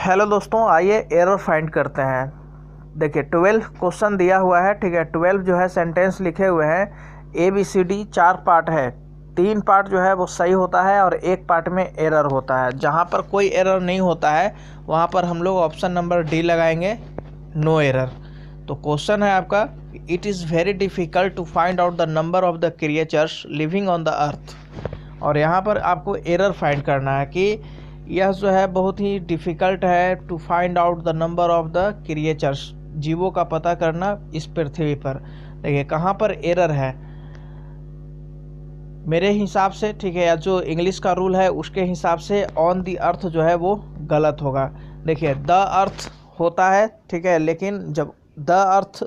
Hello दोस्तों, आइए error find करते हैं। देखिए 12 क्वेश्चन दिया हुआ है, ठीक है। 12 जो है सेंटेंस लिखे हुए हैं, ABCD 4 पार्ट है। 3 पार्ट जो है वो सही होता है और 1 पार्ट में एरर होता है। जहाँ पर कोई एरर नहीं होता है वहाँ पर हम लोग ऑप्शन नंबर डी लगाएंगे, नो एरर। तो क्वेश्चन है आपका, it is very difficult to find out the number of the creatures living on the earth. और यहाँ पर आपको एरर फाइंड करना है कि यह जो है बहुत ही डिफ़िकल्ट है to find out the number of the creatures, जीवों का पता करना इस पृथ्वी पर। देखिए कहाँ पर एरर है मेरे हिसाब से, ठीक है, या जो इंग्लिश का रूल है उसके हिसाब से ऑन द अर्थ जो है वो गलत होगा। देखिए द अर्थ होता है, ठीक है, लेकिन जब द अर्थ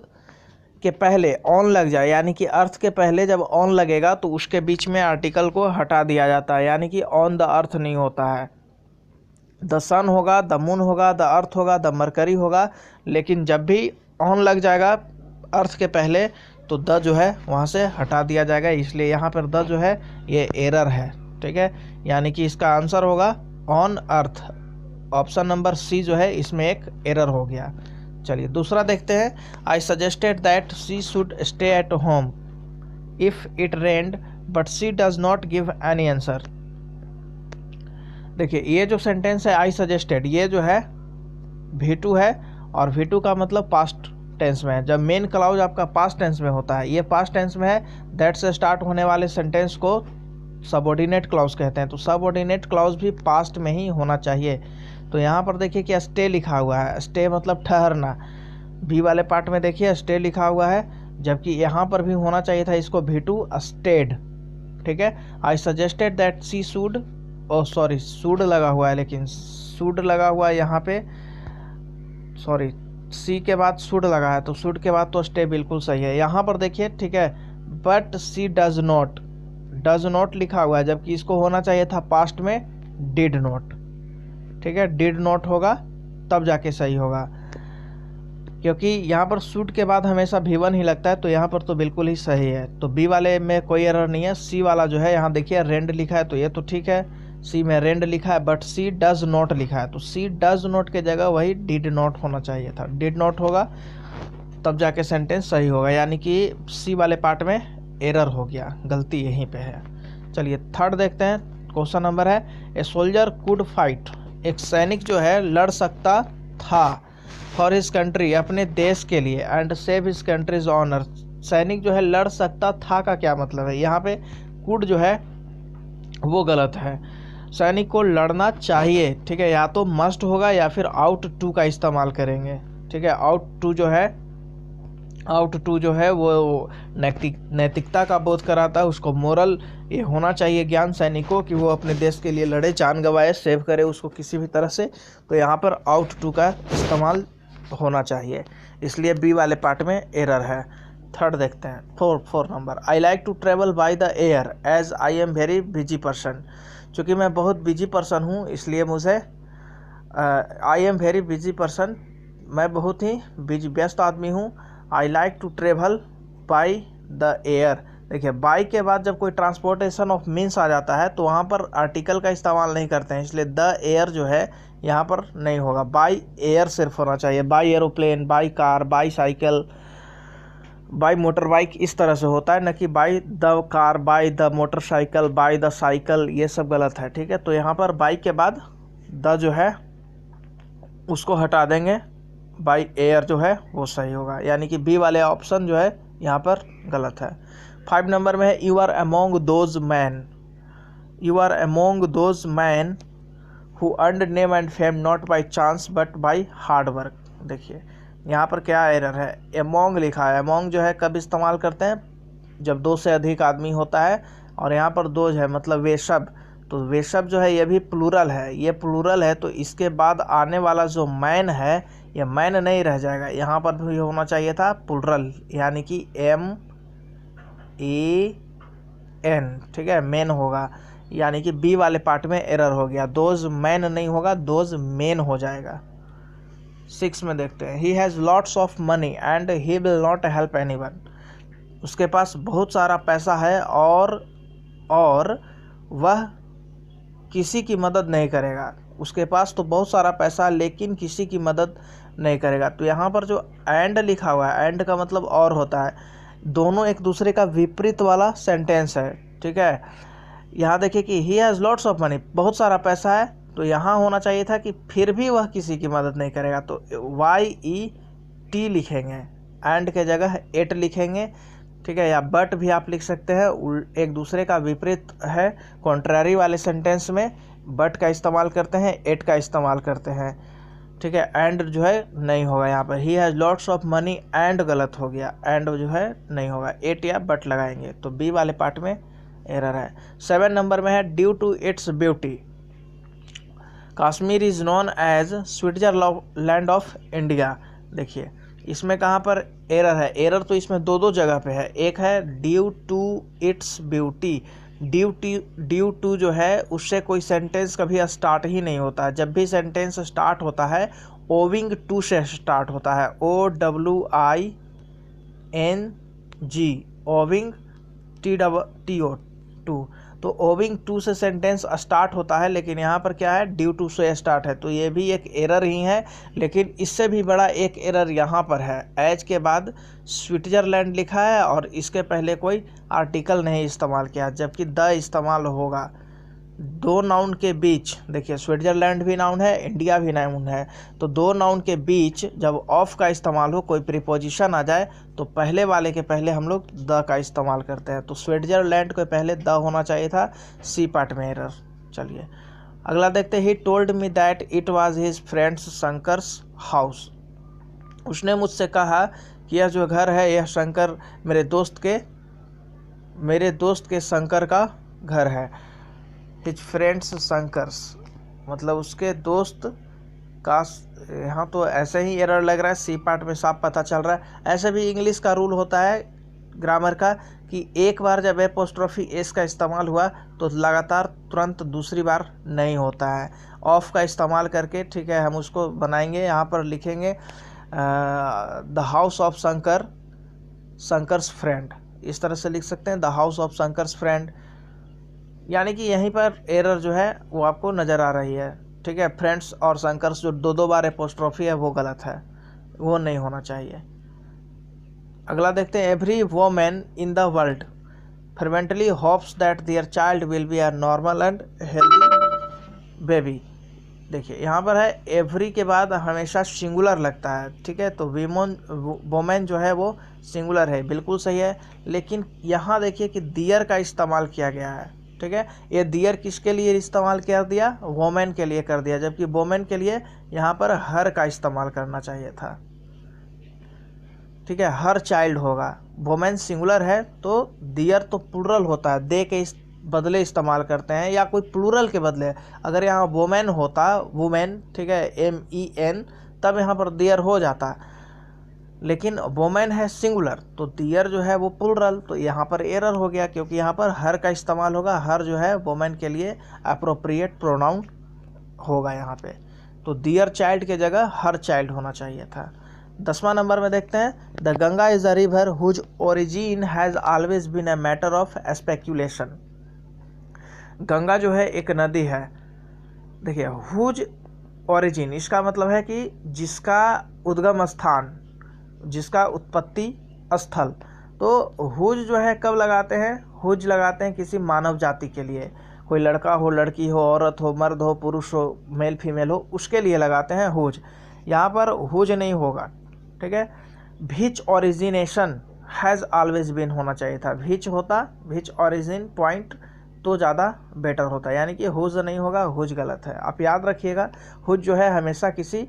के पहले ऑन लग जाए, यानी कि अर्थ के पहले जब ऑन लगेगा तो उसके बीच में आर्टिकल को हटा दिया जाता है, यानी कि ऑन द अर्थ नहीं होता है। द सन होगा, द मून होगा, द अर्थ होगा, द मरकरी होगा, लेकिन जब भी ऑन लग जाएगा अर्थ के पहले तो द जो है वहाँ से हटा दिया जाएगा, इसलिए यहाँ पर द जो है ये एरर है, ठीक है। यानी कि इसका आंसर होगा on earth. Option number C जो है इसमें एक एरर हो गया। चलिए दूसरा देखते हैं। आई suggested that she should stay at home if it rained but she does not give any answer. देखिए ये जो सेंटेंस है आई सजेस्टेड, ये जो है V2 है और V2 का मतलब पास्ट टेंस में है। जब मेन क्लाउज आपका पास्ट टेंस में होता है, ये पास्ट टेंस में है, दैट से स्टार्ट होने वाले सेंटेंस को सबऑर्डिनेट क्लाउज कहते हैं। तो सबऑर्डिनेट क्लाउज भी पास्ट में ही होना चाहिए। तो यहाँ पर देखिए कि स्टे लिखा हुआ है, स्टे मतलब ठहरना। बी वाले पार्ट में देखिए स्टे लिखा हुआ है, जबकि यहाँ पर भी होना चाहिए था इसको V2 स्टेड, ठीक है। I suggested that she should, oh sorry should लगा हुआ है, लेकिन शुड लगा हुआ है यहाँ पे, सॉरी सी के बाद शुड लगा है, तो शुड के बाद तो स्टे बिल्कुल सही है। यहाँ पर देखिए, ठीक है, but she does not, does not लिखा हुआ है, जबकि इसको होना चाहिए था पास्ट में डिड नॉट, ठीक है। डिड नॉट होगा तब जाके सही होगा, क्योंकि यहाँ पर शुड के बाद हमेशा V1 ही लगता है, तो यहाँ पर तो बिल्कुल ही सही है। तो बी वाले में कोई एरर नहीं है। सी वाला जो है यहाँ देखिए रेंड लिखा है, तो ये तो ठीक है। सी में रेंड लिखा है बट सी डज नॉट लिखा है, तो सी डज नॉट के जगह वही डिड नॉट होना चाहिए था। डिड नॉट होगा तब जाके सेंटेंस सही होगा, यानी कि सी वाले पार्ट में एरर हो गया, गलती यहीं पे है। चलिए थर्ड देखते हैं। क्वेश्चन नंबर है, ए सोल्जर कुड फाइट, एक सैनिक जो है लड़ सकता था, फॉर हिज कंट्री, अपने देश के लिए, and save his country's honour. सैनिक जो है लड़ सकता था का क्या मतलब है, यहाँ पे कुड जो है वो गलत है। सैनिक को लड़ना चाहिए, ठीक है, या तो मस्ट होगा या फिर आउट टू का इस्तेमाल करेंगे, ठीक है। आउट टू जो है वो नैतिकता का बोध कराता है, उसको मोरल ये होना चाहिए ज्ञान सैनिकों कि वो अपने देश के लिए लड़े, जान गंवाए, सेव करे उसको किसी भी तरह से। तो यहाँ पर आउट टू का इस्तेमाल होना चाहिए, इसलिए बी वाले पार्ट में एरर है। थर्ड देखते हैं, four number. I like to travel by the air as I am very busy person. चूँकि मैं बहुत बिजी पर्सन हूँ इसलिए मुझे I am very busy person, मैं बहुत ही बिजी व्यस्त आदमी हूँ। I like to travel by the air. देखिए बाई के बाद जब कोई ट्रांसपोर्टेशन ऑफ मीन्स आ जाता है तो वहाँ पर आर्टिकल का इस्तेमाल नहीं करते हैं, इसलिए द एयर जो है यहाँ पर नहीं होगा, बाई एयर सिर्फ होना चाहिए। By aeroplane, by car, by cycle, by motor bike इस तरह से होता है, न कि by the car, by the motorcycle, by the cycle, ये सब गलत है, ठीक है। तो यहाँ पर बाई के बाद द जो है उसको हटा देंगे, बाई एयर जो है वो सही होगा, यानी कि बी वाले ऑप्शन जो है यहाँ पर गलत है। 5 नंबर में है, you are among those man, you are among those man who earned name and fame not by chance but by hard work. देखिए यहाँ पर क्या एरर है, अमोंग लिखा है। अमोंग जो है कब इस्तेमाल करते हैं, जब 2 से अधिक आदमी होता है, और यहाँ पर दोज है मतलब वे सब, तो वे सब जो है ये भी प्लूरल है, ये प्लूरल है, तो इसके बाद आने वाला जो मैन है ये मैन नहीं रह जाएगा, यहाँ पर भी होना चाहिए था प्लूरल, यानी कि MEN, ठीक है, मेन होगा, यानी कि बी वाले पार्ट में एरर हो गया। दोज मैन नहीं होगा, दोज मेन हो जाएगा। 6 में देखते हैं, he has lots of money and he will not help anyone. उसके पास बहुत सारा पैसा है और वह किसी की मदद नहीं करेगा। उसके पास तो बहुत सारा पैसा है लेकिन किसी की मदद नहीं करेगा। तो यहाँ पर जो एंड लिखा हुआ है, एंड का मतलब और होता है, दोनों एक दूसरे का विपरीत वाला सेंटेंस है। ठीक है, यहाँ देखिए कि he has lots of money, बहुत सारा पैसा है, तो यहाँ होना चाहिए था कि फिर भी वह किसी की मदद नहीं करेगा, तो YET लिखेंगे, एंड के जगह एट लिखेंगे। ठीक है, या बट भी आप लिख सकते हैं, एक दूसरे का विपरीत है, कॉन्ट्ररी वाले सेंटेंस में बट का इस्तेमाल करते हैं, एट का इस्तेमाल करते हैं। ठीक है, एंड जो है नहीं होगा यहाँ पर, he has lots of money and गलत हो गया, एंड जो है नहीं होगा, एट या बट लगाएंगे। तो बी वाले पार्ट में एरर है। 7 नंबर में है due to its beauty Kashmir is known as Switzerland of India. देखिए इसमें कहाँ पर एरर है, एरर तो इसमें दो जगह पे है। एक है due to its beauty, due to जो है उससे कोई सेंटेंस कभी स्टार्ट ही नहीं होता। जब भी सेंटेंस स्टार्ट होता है ओविंग टू से स्टार्ट होता है, OWING, ओविंग TO टू, तो ओविंग टू से सेंटेंस स्टार्ट होता है, लेकिन यहाँ पर क्या है, ड्यू टू से स्टार्ट है, तो ये भी एक एरर ही है। लेकिन इससे भी बड़ा एक एरर यहाँ पर है, एज के बाद स्विट्जरलैंड लिखा है और इसके पहले कोई आर्टिकल नहीं इस्तेमाल किया, जबकि द इस्तेमाल होगा। दो नाउन के बीच, देखिए स्विट्जरलैंड भी नाउन है, इंडिया भी नाउन है, तो दो नाउन के बीच जब ऑफ का इस्तेमाल हो, कोई प्रीपोजिशन आ जाए, तो पहले वाले के पहले हम लोग द का इस्तेमाल करते हैं। तो स्विट्जरलैंड के पहले द होना चाहिए था, सी पार्ट में एरर। चलिए अगला देखते हैं। He told me that it was his friends Shankar's house. उसने मुझसे कहा कि यह जो घर है यह शंकर मेरे दोस्त के शंकर का घर है। हिज फ्रेंड्स शंकर्स मतलब उसके दोस्त का, यहाँ तो ऐसे ही एरर लग रहा है, सी पार्ट में साफ पता चल रहा है। ऐसे भी इंग्लिश का रूल होता है ग्रामर का कि एक बार जब एपोस्ट्रोफी एस का इस्तेमाल हुआ तो लगातार तुरंत दूसरी बार नहीं होता है, ऑफ का इस्तेमाल करके। ठीक है, हम उसको बनाएंगे, यहाँ पर लिखेंगे the house of Shankar's friend, इस तरह से लिख सकते हैं, the house of Shankar's friend. यानी कि यहीं पर एरर जो है वो आपको नज़र आ रही है। ठीक है, फ्रेंड्स और शंकर्स जो दो बार एपोस्ट्रोफी है वो गलत है, वो नहीं होना चाहिए। अगला देखते हैं। Every women in the world fervently hopes that their child will be a normal and healthy baby। देखिए यहाँ पर है एवरी के बाद हमेशा सिंगुलर लगता है। ठीक है, तो वोमेन जो है वो सिंगुलर है, बिल्कुल सही है। लेकिन यहाँ देखिए कि दियर का इस्तेमाल किया गया है। ठीक है, ये दियर किसके लिए इस्तेमाल कर दिया, वोमेन के लिए कर दिया, जबकि वोमेन के लिए यहाँ पर हर का इस्तेमाल करना चाहिए था। ठीक है, हर चाइल्ड होगा, वोमेन सिंगुलर है तो दियर तो प्लूरल होता है, दे के बदले इस्तेमाल करते हैं या कोई प्लूरल के बदले। अगर यहाँ वोमेन होता, वुमेन, ठीक है, MEN, तब यहाँ पर दियर हो जाता, लेकिन वोमेन है सिंगुलर तो दियर जो है वो प्लूरल, तो यहाँ पर एरर हो गया क्योंकि यहाँ पर हर का इस्तेमाल होगा। हर जो है वोमेन के लिए अप्रोप्रिएट प्रोनाउन होगा यहाँ पे, तो दियर चाइल्ड के जगह हर चाइल्ड होना चाहिए था। 10वां नंबर में देखते हैं। The Ganga is a river whose origin has always been a matter of speculation. Ganga जो है एक नदी है। देखिए हुज ओरिजिन, इसका मतलब है कि जिसका उद्गम स्थान, जिसका उत्पत्ति स्थल। तो हुज जो है कब लगाते हैं, हुज लगाते हैं किसी मानव जाति के लिए, कोई लड़का हो, लड़की हो, औरत हो, मर्द हो, पुरुष हो, मेल फीमेल हो, उसके लिए लगाते हैं हुज। यहाँ पर हुज नहीं होगा। ठीक है, विच ओरिजिनेशन हैज़ ऑलवेज बीन होना चाहिए था, विच होता, विच ओरिजिन पॉइंट तो ज़्यादा बेटर होता है, यानी कि हुज नहीं होगा, हुज गलत है। आप याद रखिएगा, हुज जो है हमेशा किसी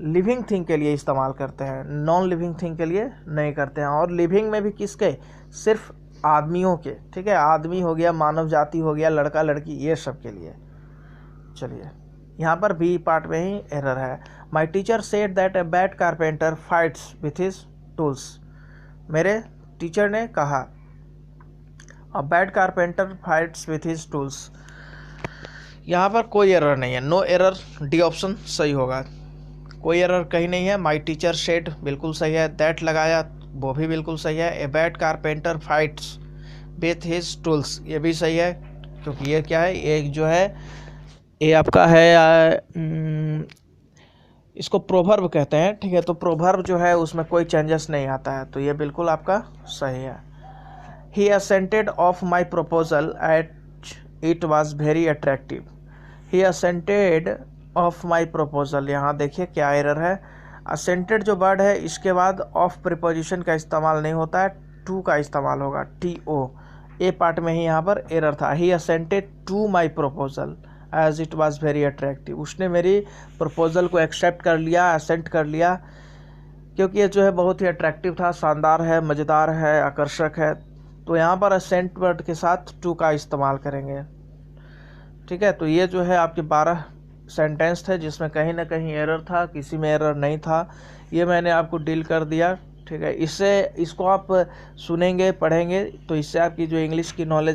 लिविंग थिंग के लिए इस्तेमाल करते हैं, नॉन लिविंग थिंग के लिए नहीं करते हैं। और लिविंग में भी किसके, सिर्फ आदमियों के। ठीक है, आदमी हो गया, मानव जाति हो गया, लड़का लड़की, ये सब के लिए। चलिए यहाँ पर बी पार्ट में ही एरर है। My teacher said that a bad carpenter fights with his tools. मेरे टीचर ने कहा a bad carpenter fights with his tools. यहाँ पर कोई एरर नहीं है, नो एरर, डी ऑप्शन सही होगा, कोई एरर कहीं नहीं है। माई टीचर सेड बिल्कुल सही है, दैट लगाया वो भी बिल्कुल सही है। A bad carpenter fights with his tools, ये भी सही है, क्योंकि ये क्या है, एक जो है ये आपका है इसको प्रोवर्ब कहते हैं, ठीक है। तो प्रोवर्ब जो है उसमें कोई चेंजेस नहीं आता है, तो ये बिल्कुल आपका सही है। He assented of my proposal at it was very attractive. He assented of my proposal, यहाँ देखिए क्या एरर है। असेंटेड जो वर्ड है इसके बाद ऑफ प्रिपोजिशन का इस्तेमाल नहीं होता है, टू का इस्तेमाल होगा, TO। ए पार्ट में ही यहाँ पर एरर था। He assented to my proposal as it was very attractive, उसने मेरी प्रपोजल को एक्सेप्ट कर लिया, असेंट कर लिया, क्योंकि ये जो है बहुत ही अट्रैक्टिव था, शानदार है, मज़ेदार है, आकर्षक है। तो यहाँ पर असेंट वर्ड के साथ टू का इस्तेमाल करेंगे, ठीक है। तो ये जो है आपके 12 सेंटेंस थे जिसमें कहीं ना कहीं एरर था, किसी में एरर नहीं था, ये मैंने आपको डील कर दिया, ठीक है। इसको आप सुनेंगे, पढ़ेंगे, तो इससे आपकी जो इंग्लिश की नॉलेज